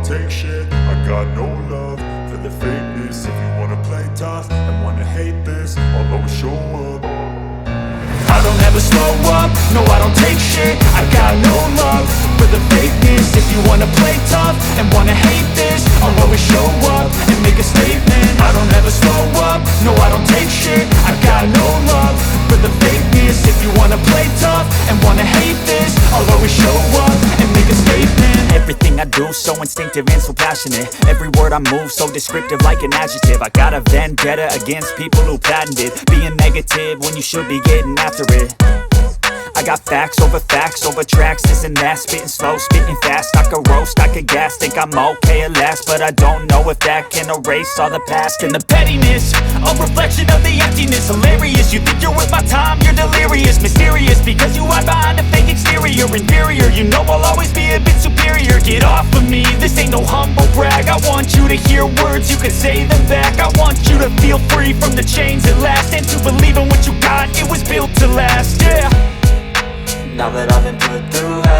Take shit, I got no love for the fakeness. If you wanna play tough and wanna hate this, I'll always show up. I don't ever slow up, no I don't take shit. I got no love for the fakeness. If you wanna play tough and wanna hate this, I'll always show up and make a statement. I don't ever slow up, no I don't take shit. I got no love for the fakeness. If you wanna play tough and wanna hate this, I'll always show up and make a statement. Everything I do so instinctive and so passionate. Every word I move so descriptive like an adjective. I got a vendetta against people who patented being negative when you should be getting after it. I got facts over tracks, this and that. Spitting slow, spitting fast. I could roast, I could gas. Think I'm okay at last, but I don't know if that can erase all the past. And the pettiness, a reflection of the emptiness. Hilarious, you think you're worth my time, you're delirious. Mysterious, because you hide behind a fake exterior. Inferior, you know I'll always be a bit superior. Get off of me, this ain't no humble brag. I want you to hear words, you can say them back. I want you to feel free from the chains at last, and to believe in what you got, it was built to last, yeah. Now that I've been put through hell,